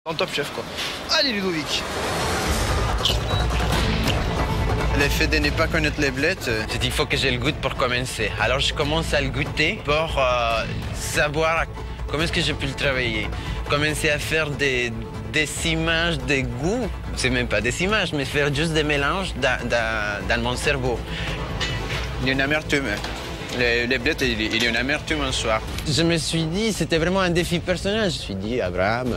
En Top Chef, quoi. Allez, Ludovic. L'effet de ne pas connaître les blettes. J'ai dit, il faut que je le goûte pour commencer. Alors, je commence à le goûter pour savoir comment est-ce que je peux le travailler. Commencer à faire des images de goût. C'est même pas des images, mais faire juste des mélanges dans mon cerveau. Il y a une amertume. Les blettes, il y a une amertume un soir. Je me suis dit, c'était vraiment un défi personnel. Je me suis dit, Abraham,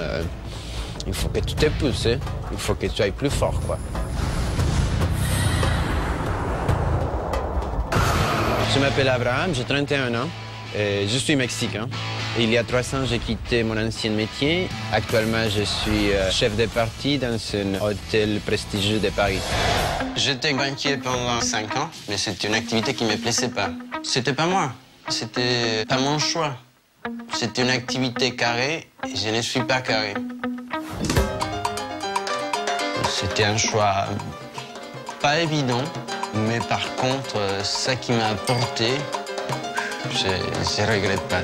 il faut que tu te pousses, hein. Il faut que tu ailles plus fort, quoi. Je m'appelle Abraham, j'ai 31 ans, et je suis mexicain. Et il y a 3 ans, j'ai quitté mon ancien métier. Actuellement, je suis chef de partie dans un hôtel prestigieux de Paris. J'étais banquier pendant 5 ans, mais c'était une activité qui ne me plaisait pas. C'était pas moi, c'était pas mon choix. C'était une activité carrée et je ne suis pas carré. C'était un choix pas évident, mais par contre, ça qui m'a apporté, je ne regrette pas.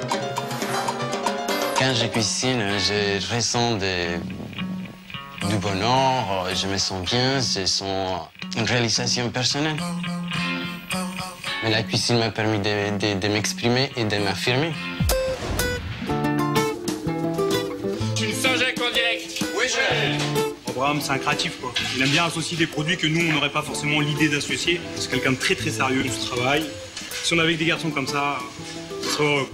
Quand je cuisine, je ressens du bonheur, je me sens bien, je sens une réalisation personnelle. Mais la cuisine m'a permis de m'exprimer et de m'affirmer. Une Saint-Jacques en direct. Oui, Abraham, c'est un créatif, quoi. Il aime bien associer des produits que nous, on n'aurait pas forcément l'idée d'associer. C'est quelqu'un de très, très sérieux dans ce travail. Si on avait des garçons comme ça, ça serait heureux.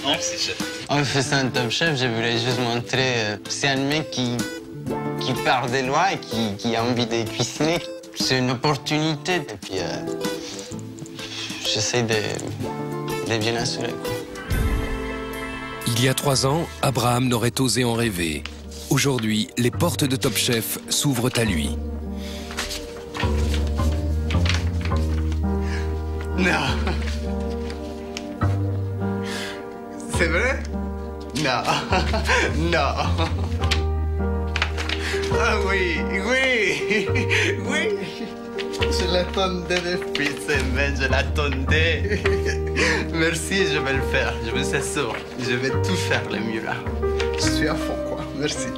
Merci, chef. En faisant un Top Chef, je voulais juste montrer c'est un mec qui part des lois et qui a envie de cuisiner. C'est une opportunité. Et puis, j'essaie de bien assurer, quoi. Il y a 3 ans, Abraham n'aurait osé en rêver. Aujourd'hui, les portes de Top Chef s'ouvrent à lui. Non. C'est vrai? Non. Non. Ah oui, oui, oui. Je l'attendais depuis semaine, je l'attendais. Merci, je vais le faire, je vous assure. Je vais tout faire le mieux là. Je suis à fond, quoi. Merci.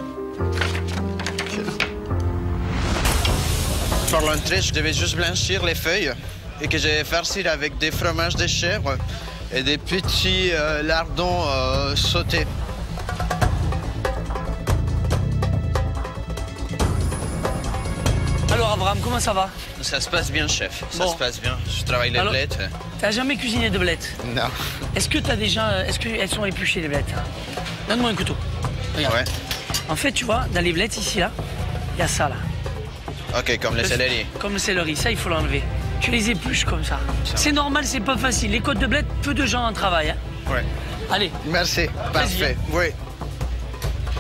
Pour l'entrée, je devais juste blanchir les feuilles et que j'ai farci avec des fromages de chèvre et des petits lardons sautés. Alors Abraham, comment ça va? Ça se passe bien, chef. Ça Bon. se passe bien. Je travaille les Alors, blettes. T'as jamais cuisiné de blettes? Non. Est-ce qu'elles sont épluchées les blettes? Donne-moi un couteau. Regarde. Ouais. En fait, tu vois, dans les blettes ici, là, il y a ça, là. Ok, comme le céleri. Comme le céleri, ça, il faut l'enlever. Tu les épluches comme ça. C'est normal, c'est pas facile. Les côtes de blettes, peu de gens en travaillent. Hein. Ouais. Allez. Merci. Parfait. Oui.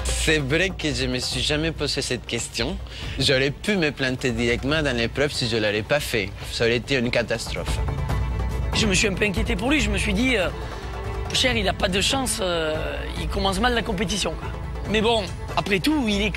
C'est vrai que je me suis jamais posé cette question. J'aurais pu me planter directement dans l'épreuve si je ne l'aurais pas fait. Ça aurait été une catastrophe. Je me suis un peu inquiété pour lui. Je me suis dit, cher, il n'a pas de chance. Il commence mal la compétition, quoi. Mais bon, après tout, il est